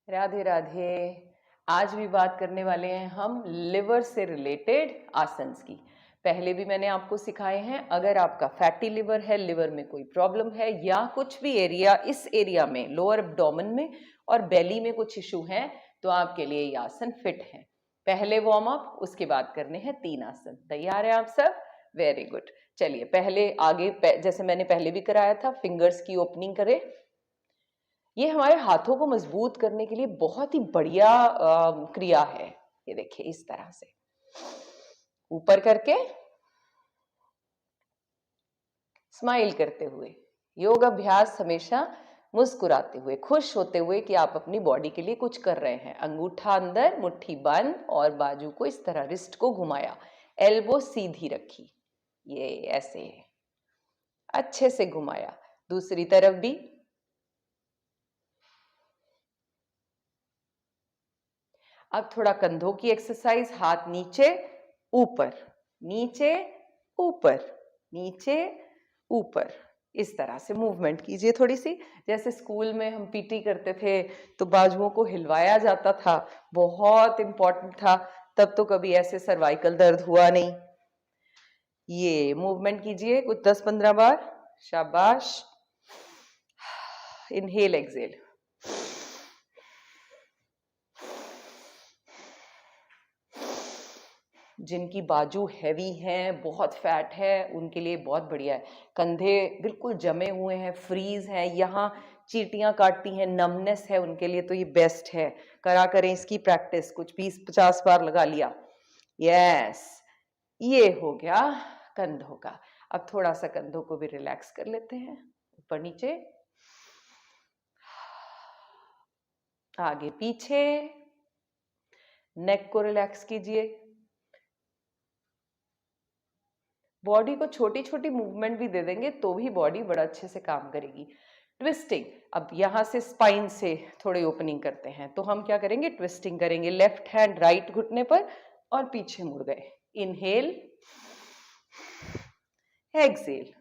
राधे राधे। आज भी बात करने वाले हैं हम लिवर से रिलेटेड आसन्स की। पहले भी मैंने आपको सिखाए हैं। अगर आपका फैटी लिवर है, लिवर में कोई प्रॉब्लम है या कुछ भी एरिया, इस एरिया में लोअर एब्डोमेन में और बेली में कुछ इशू है, तो आपके लिए ये आसन फिट है। पहले वार्म अप, उसके बाद करने हैं 3 आसन। तैयार है आप सब? Very good. चलिए पहले आगे जैसे मैंने पहले भी कराया था, फिंगर्स की ओपनिंग करें। ये हमारे हाथों को मजबूत करने के लिए बहुत ही बढ़िया क्रिया है। ये देखिए इस तरह से ऊपर करके स्माइल करते हुए। योग अभ्यास हमेशा मुस्कुराते हुए, खुश होते हुए कि आप अपनी बॉडी के लिए कुछ कर रहे हैं। अंगूठा अंदर, मुट्ठी बंद और बाजू को इस तरह, रिस्ट को घुमाया, एल्बो सीधी रखी, ये ऐसे अच्छे से घुमाया। दूसरी तरफ भी। अब थोड़ा कंधों की एक्सरसाइज, हाथ नीचे ऊपर, नीचे ऊपर, नीचे ऊपर, इस तरह से मूवमेंट कीजिए थोड़ी सी। जैसे स्कूल में हम पीटी करते थे तो बाजुओं को हिलवाया जाता था, बहुत इंपॉर्टेंट था। तब तो कभी ऐसे सर्वाइकल दर्द हुआ नहीं। ये मूवमेंट कीजिए कुछ 10-15 बार। शाबाश। Inhale exhale. जिनकी बाजू हैवी हैं, बहुत फैट है, उनके लिए बहुत बढ़िया है। कंधे बिल्कुल जमे हुए हैं, फ्रीज हैं, यहाँ चींटियां काटती हैं, नमनेस है, उनके लिए तो ये बेस्ट है। करा करें इसकी प्रैक्टिस, कुछ 20-50 बार लगा लिया। यस, ये हो गया कंधों का। अब थोड़ा सा कंधों को भी रिलैक्स कर लेते हैं, ऊपर नीचे, आगे पीछे। नेक को रिलैक्स कीजिए। बॉडी को छोटी छोटी मूवमेंट भी दे देंगे तो भी बॉडी बड़ा अच्छे से काम करेगी। ट्विस्टिंग, अब यहां से स्पाइन से थोड़ी ओपनिंग करते हैं, तो हम क्या करेंगे, ट्विस्टिंग करेंगे। लेफ्ट हैंड राइट घुटने पर और पीछे मुड़ गए। Inhale, exhale.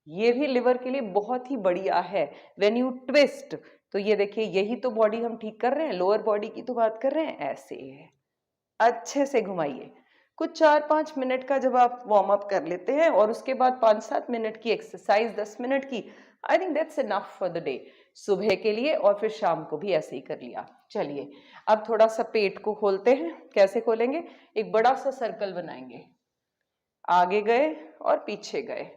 ये भी लिवर के लिए बहुत ही बढ़िया है। व्हेन यू ट्विस्ट, तो ये देखिए, यही तो बॉडी हम ठीक कर रहे हैं, लोअर बॉडी की तो बात कर रहे हैं। ऐसे है, अच्छे से घुमाइए। कुछ 4-5 मिनट का जब आप वार्म अप कर लेते हैं और उसके बाद 5-7 मिनट की एक्सरसाइज, 10 मिनट की, I think that's enough for the day. सुबह के लिए और फिर शाम को भी ऐसे ही कर लिया। चलिए अब थोड़ा सा पेट को खोलते हैं। कैसे खोलेंगे, एक बड़ा सा सर्कल बनाएंगे, आगे गए और पीछे गए,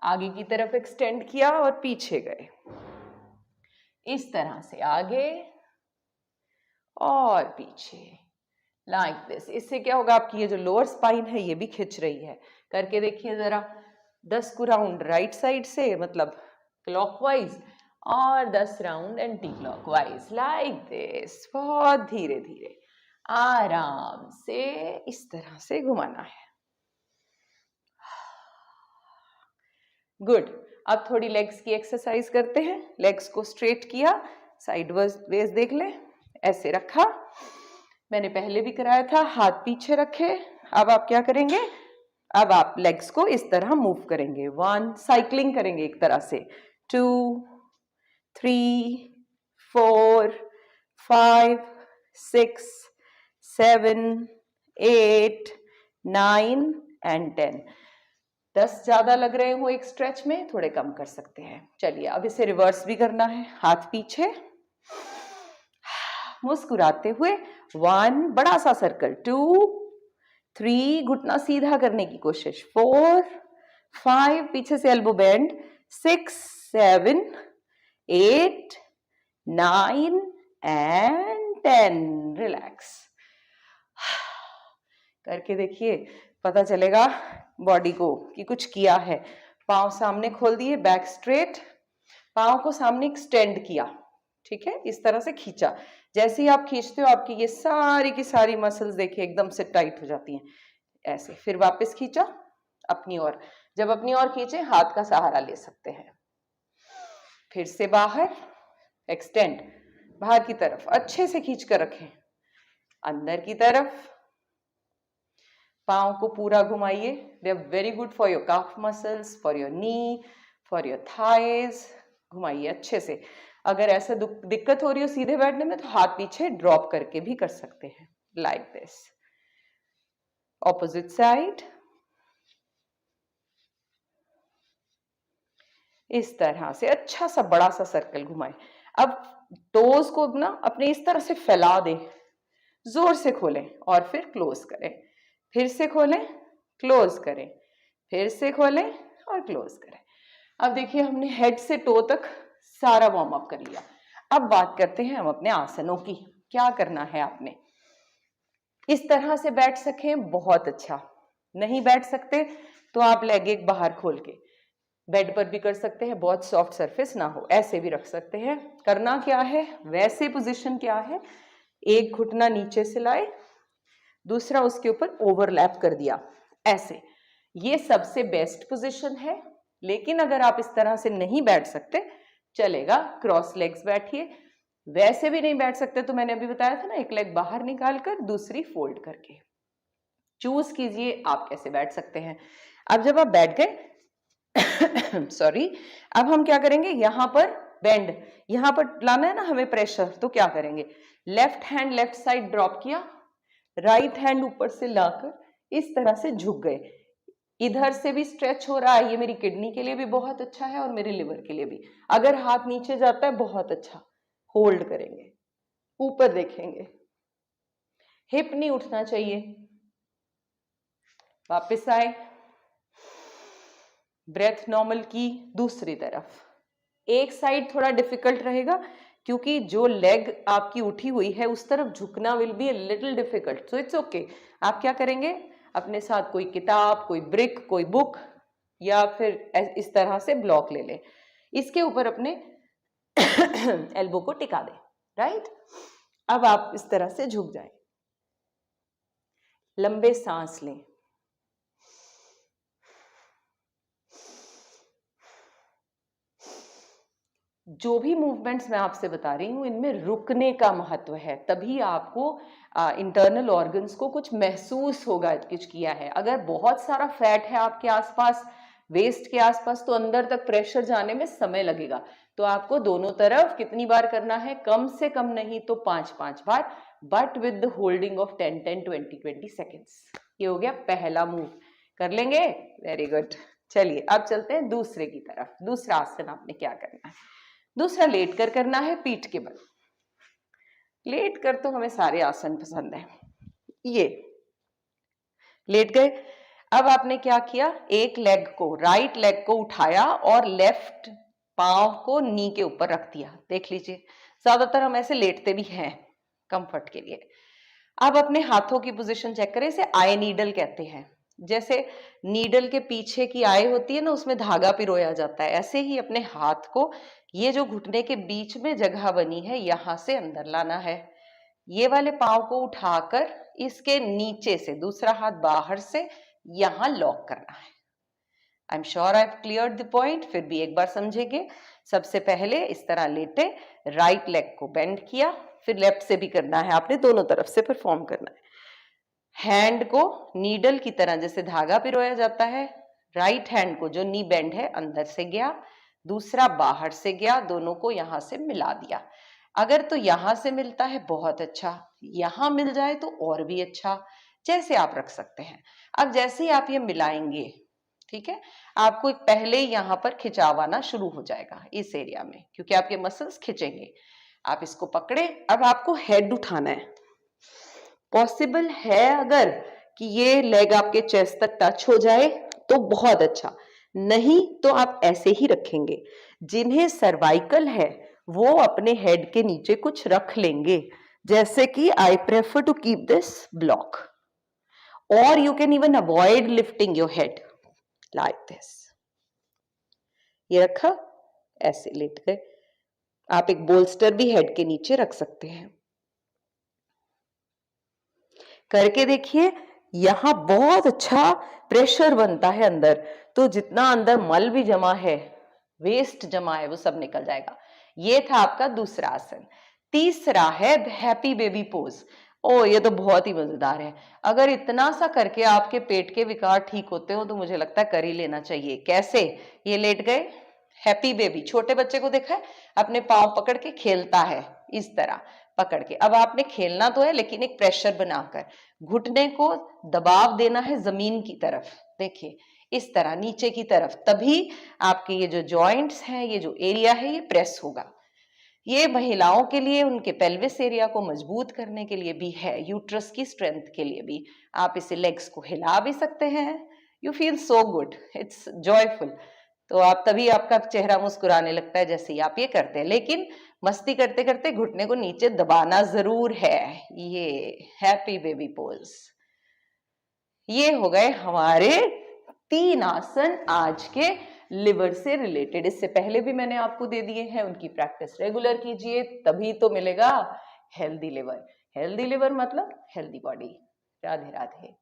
आगे की तरफ एक्सटेंड किया और पीछे गए, इस तरह से आगे और पीछे, लाइक दिस। इससे क्या होगा, आपकी ये जो लोअर स्पाइन है ये भी खिंच रही है। करके देखिए जरा, 10 को राउंड राइट साइड से, मतलब क्लॉकवाइज, और 10 round anti clockwise, like this. बहुत धीरे धीरे आराम से इस तरह से घुमाना है। गुड। अब थोड़ी लेग्स की एक्सरसाइज करते हैं। लेग्स को स्ट्रेट किया, साइड वेज देख ले, ऐसे रखा, मैंने पहले भी कराया था। हाथ पीछे रखे। अब आप क्या करेंगे, अब आप लेग्स को इस तरह मूव करेंगे। 1, साइक्लिंग करेंगे एक तरह से। 2, 3, 4, 5, 6, 7, 8, 9 एंड 10। 10 ज्यादा लग रहे हो एक स्ट्रेच में, थोड़े कम कर सकते हैं। चलिए अब इसे रिवर्स भी करना है। हाथ पीछे, मुस्कुराते हुए। 1, बड़ा सा सर्कल। 2, 3, घुटना सीधा करने की कोशिश। 4, 5, पीछे से एल्बो बेंड। 6, 7, 8, 9 एंड 10। रिलैक्स करके देखिए, पता चलेगा बॉडी को कि कुछ किया है। पांव सामने खोल दिए, बैक स्ट्रेट, पांव को सामने एक्सटेंड किया, ठीक है, इस तरह से खींचा। जैसे ही आप खींचते हो, आपकी ये सारी की सारी मसल्स देखिए एकदम से टाइट हो जाती हैं। ऐसे फिर वापस खींचा अपनी ओर। जब अपनी ओर खींचे, हाथ का सहारा ले सकते हैं। फिर से बाहर एक्सटेंड, बाहर की तरफ अच्छे से खींच कर रखें, अंदर की तरफ, पाँव को पूरा घुमाइए, they are very good for your calf muscles, for your knee, for your thighs. घुमाइए अच्छे से। अगर ऐसा दिक्कत हो रही हो सीधे बैठने में तो हाथ पीछे ड्रॉप करके भी कर सकते हैं, लाइक दिस। ऑपोजिट साइड, इस तरह से अच्छा सा बड़ा सा सर्कल घुमाए। अब टोज को ना अपने इस तरह से फैला दें, जोर से खोलें और फिर क्लोज करें, फिर से खोलें, क्लोज करें, फिर से खोलें और क्लोज करें। अब देखिए हमने हेड से टो तक सारा वार्म अप कर लिया। अब बात करते हैं हम अपने आसनों की। क्या करना है आपने? इस तरह से बैठ सकें, बहुत अच्छा। नहीं बैठ सकते तो आप लेग एक बाहर खोल के बेड पर भी कर सकते हैं, बहुत सॉफ्ट सरफेस ना हो, ऐसे भी रख सकते हैं। करना क्या है, वैसे पोजीशन क्या है, एक घुटना नीचे से लाए, दूसरा उसके ऊपर ओवरलैप कर दिया, ऐसे। ये सबसे बेस्ट पोजीशन है। लेकिन अगर आप इस तरह से नहीं बैठ सकते चलेगा, क्रॉस लेग्स बैठिए। वैसे भी नहीं बैठ सकते तो मैंने अभी बताया था ना, एक लेग बाहर निकाल कर दूसरी फोल्ड करके। चूज कीजिए आप कैसे बैठ सकते हैं। अब जब आप बैठ गए सॉरी, अब हम क्या करेंगे, यहां पर बेंड, यहां पर लाना है ना हमें प्रेशर, तो क्या करेंगे, left hand left side drop किया, राइट हैंड ऊपर से लाकर इस तरह से झुक गए। इधर से भी स्ट्रेच हो रहा है, ये मेरी किडनी के लिए भी बहुत अच्छा है और मेरे लिवर के लिए भी। अगर हाथ नीचे जाता है बहुत अच्छा, होल्ड करेंगे, ऊपर देखेंगे, हिप नहीं उठना चाहिए। वापस आए, ब्रेथ नॉर्मल की, दूसरी तरफ। एक साइड थोड़ा डिफिकल्ट रहेगा क्योंकि जो लेग आपकी उठी हुई है उस तरफ झुकना will be a little difficult, so it's okay. आप क्या करेंगे, अपने साथ कोई किताब, कोई ब्रिक, कोई बुक या फिर इस तरह से ब्लॉक ले लें, इसके ऊपर अपने एल्बो को टिका दें, राइट। अब आप इस तरह से झुक जाएं, लंबे सांस लें, जो भी मूवमेंट्स मैं आपसे बता रही हूँ इनमें रुकने का महत्व है, तभी आपको इंटरनल ऑर्गन्स को कुछ महसूस होगा कुछ किया है। अगर बहुत सारा फैट है आपके आसपास, वेस्ट के आसपास, तो अंदर तक प्रेशर जाने में समय लगेगा। तो आपको दोनों तरफ कितनी बार करना है, कम से कम नहीं तो 5-5 बार, but with the holding of 10-10, 20-20 seconds. ये हो गया पहला मूव, कर लेंगे, वेरी गुड। चलिए अब चलते हैं दूसरे की तरफ। दूसरा आसन आपने क्या करना है, दूसरा लेट कर करना है, पीठ के बल। लेट कर तो हमें सारे आसन पसंद है। ये लेट गए, अब आपने क्या किया, एक लेग को, राइट लेग को उठाया और लेफ्ट पांव को नी के ऊपर रख दिया। देख लीजिए, ज्यादातर हम ऐसे लेटते भी हैं कंफर्ट के लिए। अब अपने हाथों की पोजीशन चेक करें, इसे आई नीडल कहते हैं। जैसे नीडल के पीछे की आई होती है ना, उसमें धागा पिरोया जाता है, ऐसे ही अपने हाथ को ये जो घुटने के बीच में जगह बनी है यहां से अंदर लाना है। ये वाले पांव को उठाकर इसके नीचे से दूसरा हाथ बाहर से यहां लॉक करना है। I am sure I have cleared the point, फिर भी एक बार समझेंगे। सबसे पहले इस तरह लेटे, राइट लेग को बेंड किया, फिर लेफ्ट से भी करना है आपने, दोनों तरफ से परफॉर्म करना है। हैंड को नीडल की तरह जैसे धागा पिरोया जाता है, राइट हैंड को जो नी बेंड है अंदर से गया, दूसरा बाहर से गया, दोनों को यहां से मिला दिया। अगर तो यहां से मिलता है बहुत अच्छा, यहां मिल जाए तो और भी अच्छा, जैसे आप रख सकते हैं। अब जैसे ही आप ये मिलाएंगे, ठीक है, आपको पहले यहां पर खिंचाव आना शुरू हो जाएगा इस एरिया में, क्योंकि आपके मसल्स खिंचेंगे। आप इसको पकड़े, अब आपको हेड उठाना है। पॉसिबल है अगर कि ये लेग आपके चेस्ट तक टच हो जाए तो बहुत अच्छा, नहीं तो आप ऐसे ही रखेंगे। जिन्हें सर्वाइकल है वो अपने हेड के नीचे कुछ रख लेंगे, जैसे कि I prefer to keep this block, और you can even avoid lifting your head like this. ये रखा, ऐसे लेट गए। आप एक बोल्स्टर भी हेड के नीचे रख सकते हैं। करके देखिए, यहां बहुत अच्छा प्रेशर बनता है अंदर, तो जितना अंदर मल भी जमा है, वेस्ट जमा है, वो सब निकल जाएगा। ये था आपका दूसरा आसन। तीसरा है हैप्पी बेबी पोज, ओ ये तो बहुत ही मजेदार है। अगर इतना सा करके आपके पेट के विकार ठीक होते हो तो मुझे लगता है कर ही लेना चाहिए। कैसे? ये लेट गए, हैप्पी बेबी, छोटे बच्चे को देखा है अपने पांव पकड़ के खेलता है इस तरह पकड़ के। अब आपने खेलना तो है लेकिन एक प्रेशर बनाकर, घुटने को दबाव देना है जमीन की तरफ, देखिए इस तरह नीचे की तरफ, तभी आपके ये जो जॉइंट्स हैं, ये जो एरिया है, ये प्रेस होगा। ये महिलाओं के लिए उनके पेल्विस एरिया को मजबूत करने के लिए भी है, यूट्रस की स्ट्रेंथ के लिए भी। आप इसे लेग्स को हिला भी सकते हैं। You feel so good, it's joyful. तो आप तभी आपका चेहरा मुस्कुराने लगता है जैसे ही आप ये करते हैं। लेकिन मस्ती करते करते घुटने को नीचे दबाना जरूर है। ये हैप्पी बेबी पोज। ये हो गए हमारे 3 आसन आज के लिवर से रिलेटेड। इससे पहले भी मैंने आपको दे दिए हैं, उनकी प्रैक्टिस रेगुलर कीजिए तभी तो मिलेगा हेल्दी लिवर। हेल्दी लिवर मतलब हेल्दी बॉडी। राधे राधे।